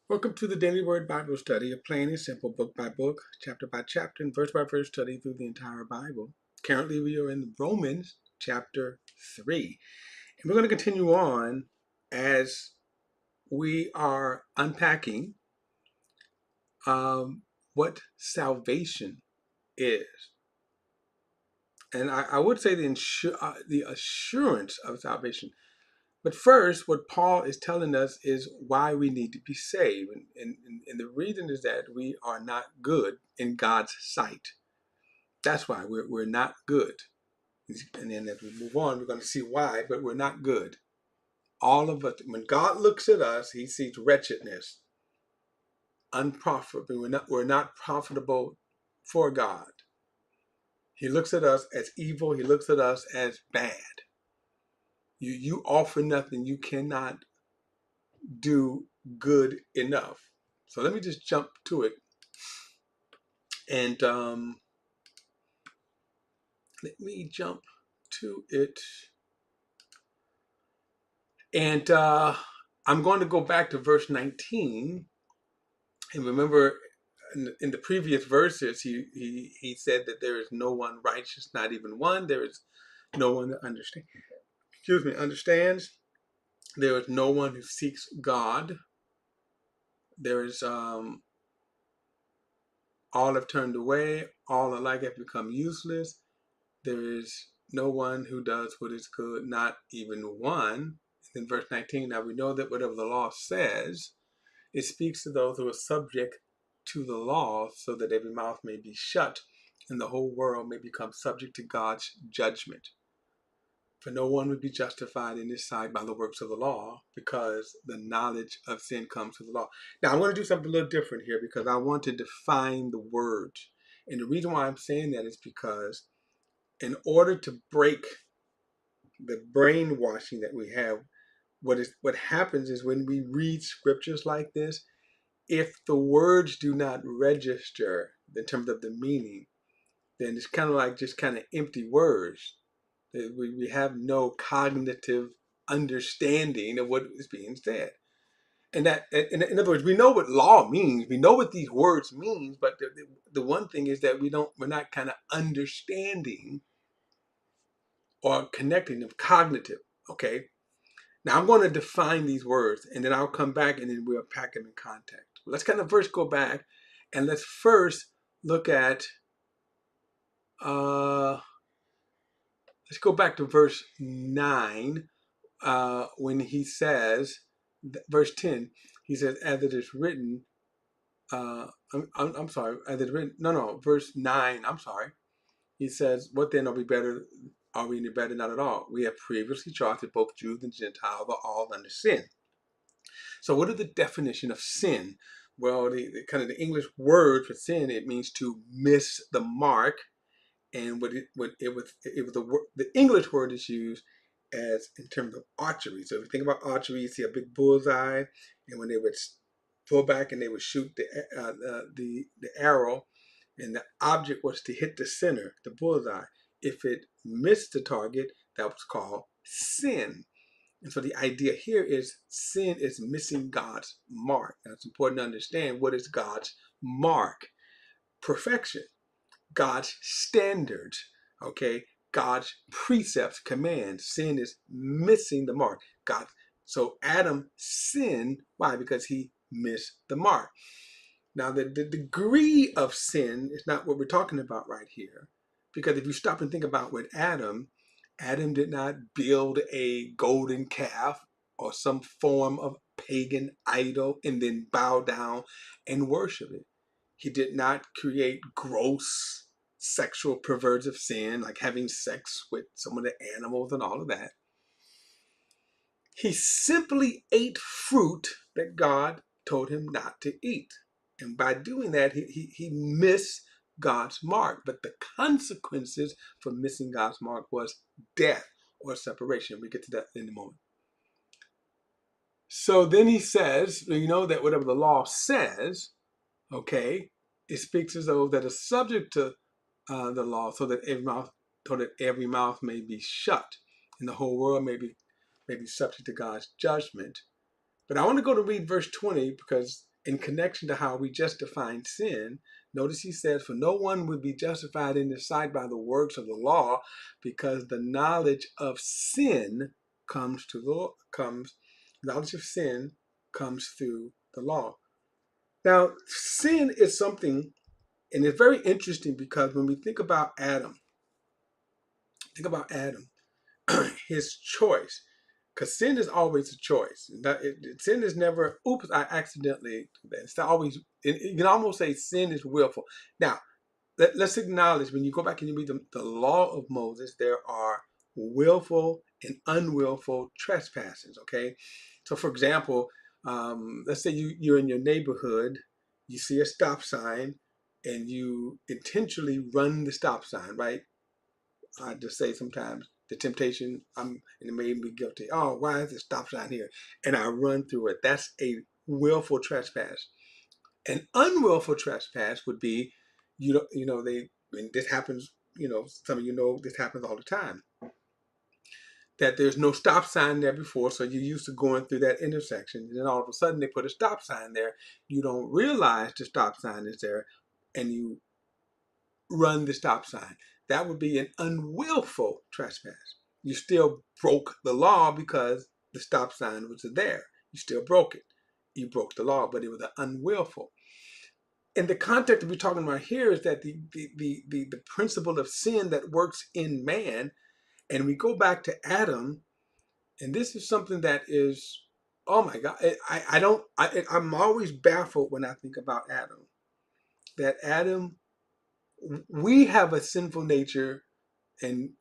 Welcome to the Daily Word Bible Study, a plain and simple book by book, chapter by chapter, and verse by verse study through the entire Bible. Currently, we are in Romans chapter 3. And we're going to continue on as we are unpacking what salvation is. And I would say the assurance of salvation. But first, what Paul is telling us is why we need to be saved. And the reason is that we are not good in God's sight. That's why we're not good. And then as we move on, we're going to see why, but we're not good. All of us, when God looks at us, he sees wretchedness, unprofitable. We're not profitable for God. He looks at us as evil. He looks at us as bad. You offer nothing. You cannot do good enough. So let me just jump to it. And let me jump to it. And I'm going to go back to verse 19. And remember, in the previous verses, he said that there is no one righteous, not even one. There is no one that understands. There is no one who seeks God. There is all have turned away, all alike have become useless. There is no one who does what is good, not even one. In verse 19, now we know that whatever the law says, it speaks to those who are subject to the law, so that every mouth may be shut and the whole world may become subject to God's judgment. For no one would be justified in his sight by the works of the law, because the knowledge of sin comes through the law. Now, I want to do something a little different here, because I want to define the words. And the reason why I'm saying that is because in order to break the brainwashing that we have, what happens is when we read scriptures like this, if the words do not register in terms of the meaning, then it's kind of like just kind of empty words. We have no cognitive understanding of what is being said. And that, in other words, we know what law means. We know what these words mean, but the one thing is that we're not kind of understanding or connecting them cognitive. Okay. Now I'm going to define these words, and then I'll come back and then we'll pack them in context. Let's kind of first go back, and let's first look at let's go back to verse 9 when he says, verse 10, he says, as it is written, I'm sorry, as it is written, no, verse 9, I'm sorry. He says, what then are we better? Are we any better? Not at all. We have previously charged that both Jews and Gentiles are all under sin. So what is the definition of sin? Well, the kind of the English word for sin, it means to miss the mark. And the English word is used as in terms of archery. So if you think about archery, you see a big bullseye, and when they would pull back and they would shoot the arrow, and the object was to hit the center, the bullseye. If it missed the target, that was called sin. And so the idea here is sin is missing God's mark. Now it's important to understand, what is God's mark? Perfection. God's standards, okay? God's precepts, commands. Sin is missing the mark. So Adam sinned. Why? Because he missed the mark. Now, the degree of sin is not what we're talking about right here. Because if you stop and think about what Adam did not build a golden calf or some form of pagan idol and then bow down and worship it. He did not create gross sexual perversive sin, like having sex with some of the animals and all of that. He simply ate fruit that God told him not to eat. And by doing that, he missed God's mark. But the consequences for missing God's mark was death or separation. We get to that in a moment. So then he says, you know, that whatever the law says, okay, it speaks as those that are subject to the law, so that every mouth may be shut, and the whole world may be subject to God's judgment. But I want to go to read verse 20, because in connection to how we just defined sin, notice he says, for no one would be justified in his sight by the works of the law, because the knowledge of sin knowledge of sin comes through the law. Now, sin is something, and it's very interesting because when we think about Adam, his choice, because sin is always a choice. Sin is never, oops, I accidentally do that. It's always, you can almost say sin is willful. Now, let's acknowledge when you go back and you read the law of Moses, there are willful and unwillful trespasses, okay? So, for example, let's say you're in your neighborhood, you see a stop sign, and you intentionally run the stop sign, right? I just say sometimes the temptation, and it made me guilty. Oh, why is the stop sign here? And I run through it. That's a willful trespass. An unwillful trespass would be, when this happens, some of you know this happens all the time, that there's no stop sign there before, so you're used to going through that intersection, and then all of a sudden they put a stop sign there. You don't realize the stop sign is there, and you run the stop sign. That would be an unwillful trespass. You still broke the law because the stop sign was there. You still broke it. You broke the law, but it was an unwillful. And the context that we're talking about here is that the principle of sin that works in man, and we go back to Adam, and this is something that is, oh my God, I'm always baffled when I think about Adam. That Adam, we have a sinful nature, and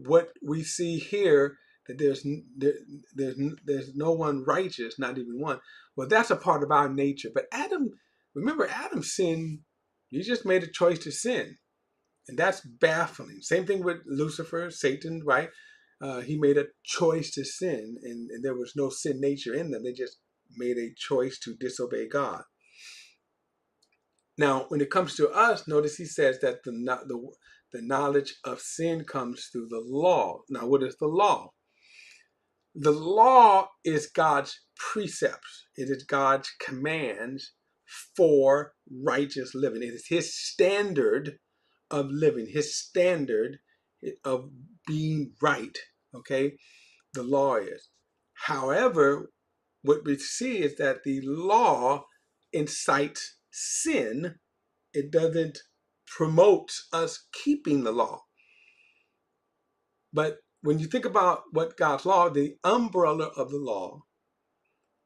what we see here, that there's no one righteous, not even one. Well, that's a part of our nature. But Adam, remember, Adam sinned. He just made a choice to sin, and that's baffling. Same thing with Lucifer, Satan, right? He made a choice to sin, and there was no sin nature in them. They just made a choice to disobey God. Now, when it comes to us, notice he says that the knowledge of sin comes through the law. Now, what is the law? The law is God's precepts. It is God's commands for righteous living. It is his standard of living, his standard of being right. Okay? The law is. However, what we see is that the law incites sin. It doesn't promote us keeping the law. But when you think about what God's law, the umbrella of the law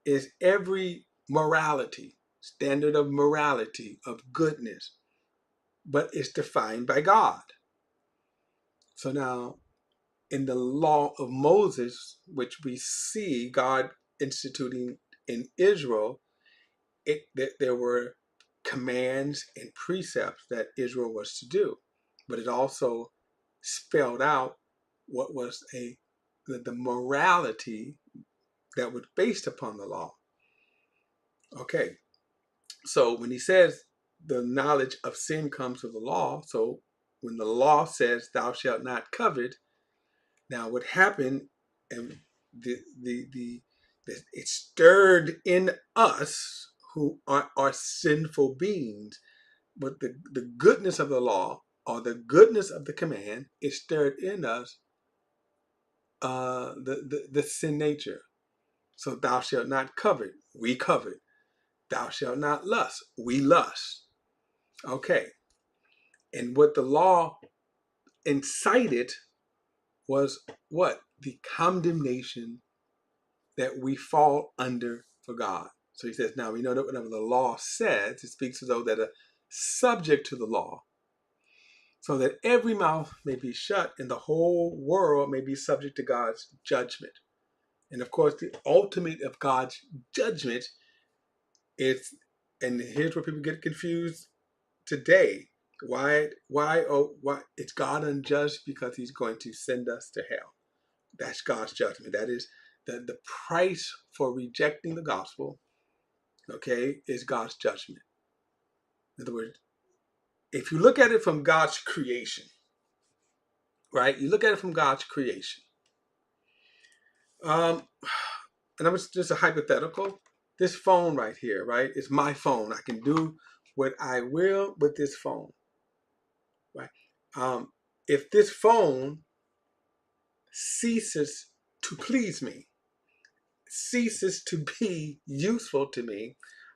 is every morality, standard of morality, of goodness, but it's defined by God. So now, in the law of Moses, which we see God instituting in Israel, there were commands and precepts that Israel was to do, but it also spelled out what was the morality that was based upon the law. Okay, so when he says the knowledge of sin comes with the law, so when the law says thou shalt not covet, now what happened, and it stirred in us who are sinful beings, but the goodness of the law, or the goodness of the command, is stirred in us the sin nature. So thou shalt not covet, we covet. Thou shalt not lust, we lust. Okay. And what the law incited was what? The condemnation that we fall under for God. So he says, now we know that whatever the law says, it speaks to those that are subject to the law, so that every mouth may be shut and the whole world may be subject to God's judgment. And of course, the ultimate of God's judgment is, and here's where people get confused today. Why is God unjust? Because he's going to send us to hell. That's God's judgment. That is the price for rejecting the gospel, okay, is God's judgment. In other words, if you look at it from God's creation, right? You look at it from God's creation. And that was just a hypothetical. this phone right here, right? It's my phone. I can do what I will with this phone, right? If this phone ceases to please me, ceases to be useful to me,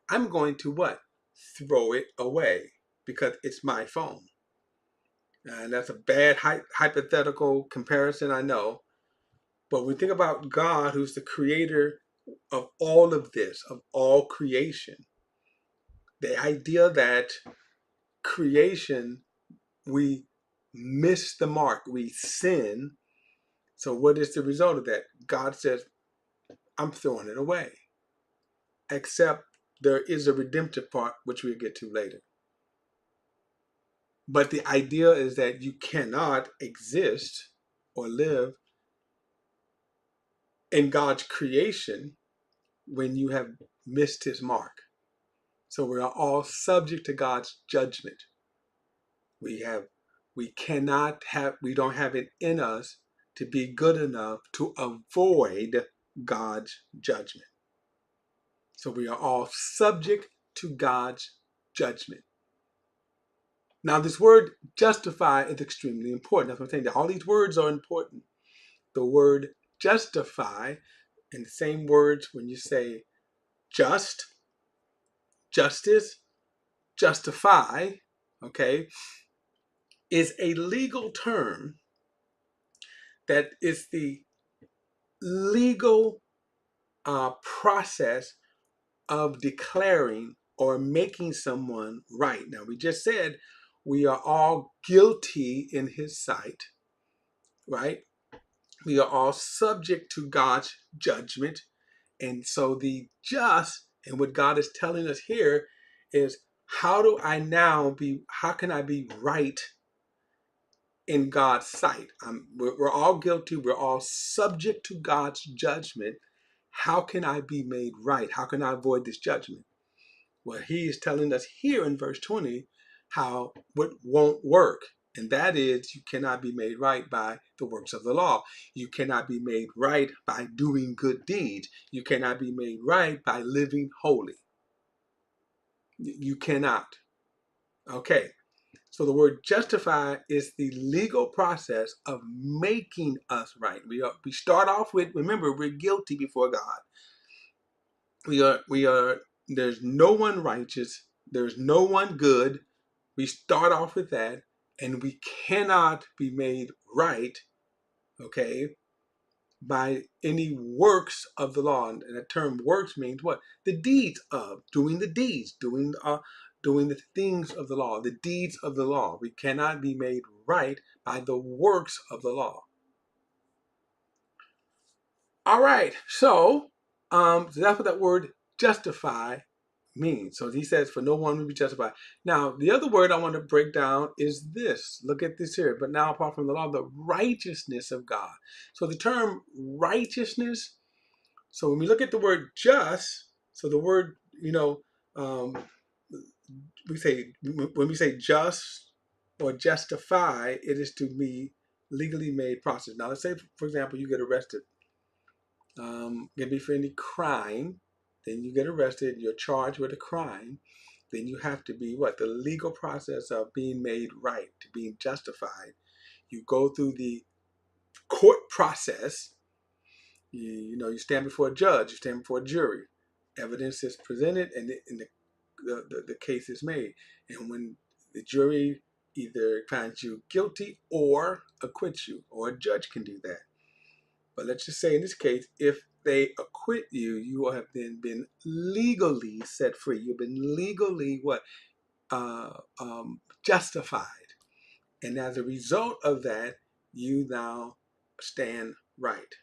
I'm going to what? Throw it away because it's my phone. And that's a bad hypothetical comparison, I know. But when we think about God, who's the creator of all of this, of all creation, the idea that creation, we miss the mark, we sin. So what is the result of that? God says, I'm throwing it away. Except there is a redemptive part, which we'll get to later. But the idea is that you cannot exist or live in God's creation when you have missed his mark. So we are all subject to God's judgment. We don't have it in us to be good enough to avoid God's judgment. So we are all subject to God's judgment. Now, this word justify is extremely important. That's what I'm saying. All these words are important. The word justify, in the same words when you say just, justice, justify, okay, is a legal term that is the legal process of declaring or making someone right. Now, we just said we are all guilty in his sight, right? We are all subject to God's judgment. And so the just, and what God is telling us here is, how can I be right in God's sight? We're all guilty. We're all subject to God's judgment. How can I be made right? How can I avoid this judgment? Well, he is telling us here in verse 20 how what won't work. And that is, you cannot be made right by the works of the law. You cannot be made right by doing good deeds. You cannot be made right by living holy. You cannot. Okay. So the word justify is the legal process of making us right. We start off with, remember, we're guilty before God. There's no one righteous. There's no one good. We start off with that, and we cannot be made right, okay, by any works of the law. And the term works means what? The deeds of, doing the deeds, doing the things of the law, the deeds of the law. We cannot be made right by the works of the law. All right, so that's what that word justify means. So he says, for no one will be justified. Now, the other word I want to break down is this. Look at this here. But now, apart from the law, the righteousness of God. So the term righteousness, so when we look at the word just, so the word, um, when we say just or justify, it is to be legally made process. Now, let's say, for example, you get arrested. Maybe for any crime, then you get arrested, you're charged with a crime, then you have to be the legal process of being made right, to being justified. You go through the court process. You stand before a judge, you stand before a jury. Evidence is presented, and the case is made. And when the jury either finds you guilty or acquits you, or a judge can do that. But let's just say in this case, if they acquit you, you will have then been legally set free. You've been legally justified. And as a result of that, you now stand right.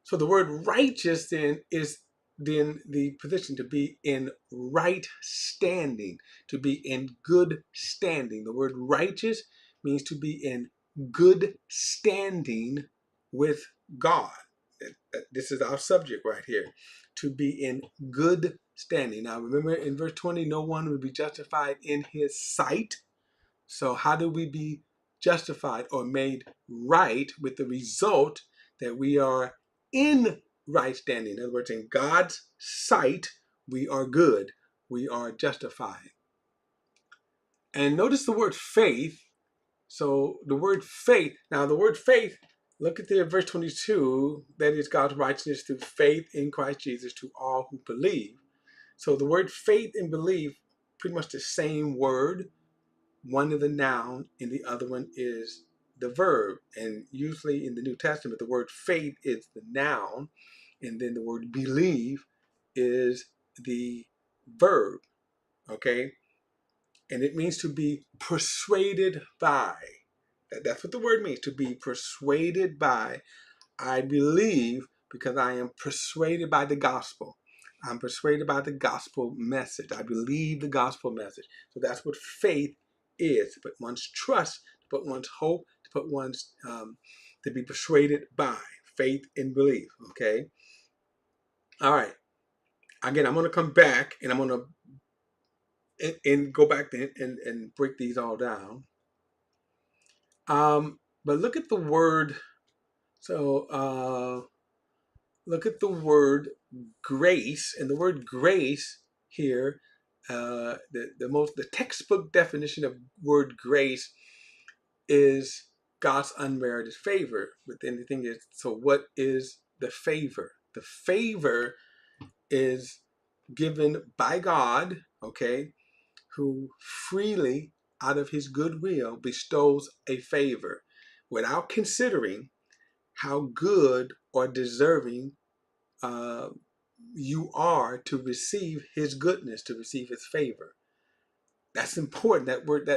So the word righteous then is then the position to be in right standing, to be in good standing. The word righteous means to be in good standing with God. This is our subject right here, to be in good standing. Now remember in verse 20, no one will be justified in his sight. So how do we be justified or made right with the result that we are in right standing. In other words, in God's sight, we are good. We are justified. And notice the word faith. So the word faith, now the word faith, look at the verse 22, that is God's righteousness through faith in Christ Jesus to all who believe. So the word faith and believe, pretty much the same word. One is the noun and the other one is the verb. And usually in the New Testament, the word faith is the noun, and then the word believe is the verb. Okay? And it means to be persuaded by. That's what the word means, to be persuaded by. I believe because I am persuaded by the gospel. I'm persuaded by the gospel message. I believe the gospel message. So that's what faith is. To put one's trust, to put one's hope, to put one's, to be persuaded by. Faith and belief, okay? All right. Again, I'm going to come back and I'm going to and go back and break these all down. But look at the word. So look at the word grace, and the word grace here. The textbook definition of word grace is God's unmerited favor. But then the thing is, so what is the favor? The favor is given by God, okay, who freely, out of his goodwill, bestows a favor without considering how good or deserving uh, you are to receive his goodness, to receive his favor. That's important. That word,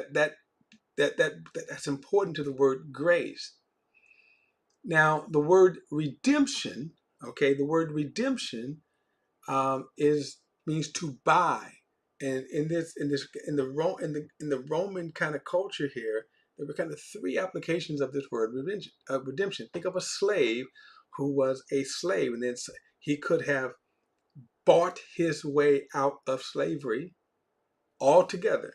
that's important to the word grace. Now, the word redemption, okay, the word redemption is means to buy, and in the Roman kind of culture here, there were kind of three applications of this word redemption. Think of a slave who was a slave, and then he could have bought his way out of slavery altogether.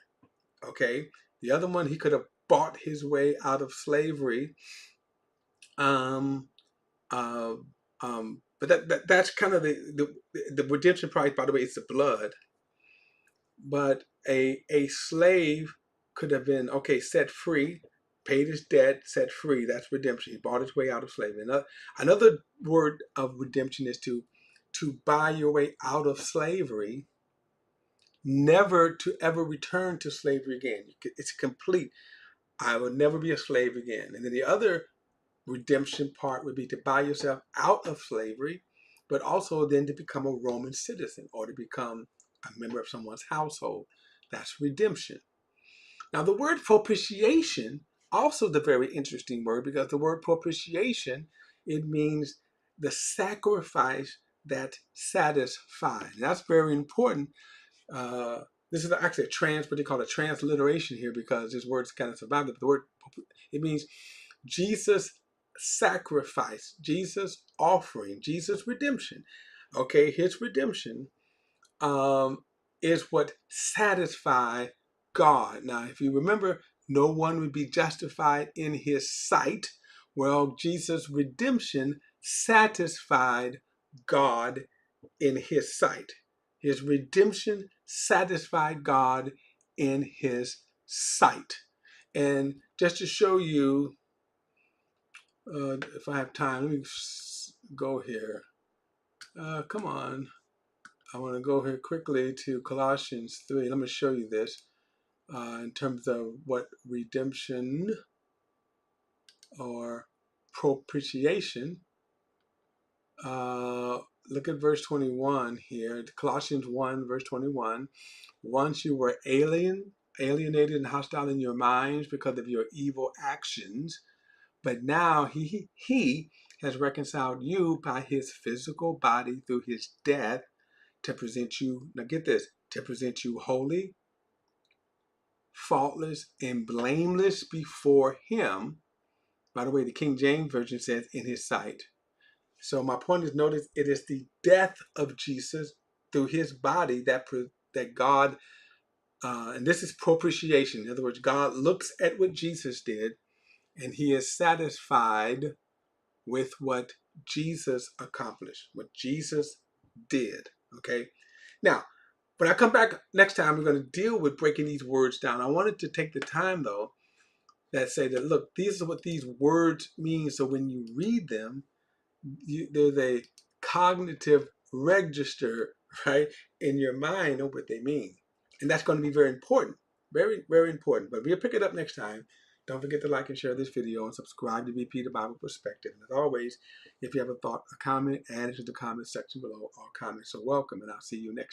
Okay, the other one, he could have bought his way out of slavery. Um, uh, but that's kind of the redemption price. By the way, it's the blood. But a slave could have been, okay, set free, paid his debt, set free. That's redemption. He bought his way out of slavery. Another word of redemption is to buy your way out of slavery, never to ever return to slavery again. It's complete. I will never be a slave again. And then the other redemption part would be to buy yourself out of slavery, but also then to become a Roman citizen or to become a member of someone's household. That's redemption. Now, the word propitiation, also the very interesting word, because the word propitiation, it means the sacrifice that satisfies. That's very important. This is actually what they call a transliteration here, because this word's kind of survived. But the word, it means Jesus' sacrifice, Jesus' offering, Jesus' redemption. Okay, his redemption is what satisfied God. Now, if you remember, no one would be justified in his sight. Well, Jesus' redemption satisfied God in his sight. His redemption satisfied God in his sight. And just to show you, if I have time, let me go here. Come on. I want to go here quickly to Colossians 3. Let me show you this in terms of what redemption or propitiation. Look at verse 21 here. Colossians 1, verse 21. Once you were alienated and hostile in your minds because of your evil actions, but now he has reconciled you by his physical body through his death to present you, now get this, to present you holy, faultless, and blameless before him. By the way, the King James Version says in his sight. So my point is, notice it is the death of Jesus through his body that God, and this is propitiation. In other words, God looks at what Jesus did and he is satisfied with what Jesus accomplished, what Jesus did. Okay? Now, when I come back next time, we're going to deal with breaking these words down. I wanted to take the time, though, that say that, look, these are what these words mean. So when you read them, there's a cognitive register, right, in your mind of what they mean. And that's going to be very important. Very, very important. But we'll pick it up next time. Don't forget to like and share this video and subscribe to VP the Bible Perspective. And as always, if you have a thought, a comment, add it to the comment section below, or comments are welcome. And I'll see you next time.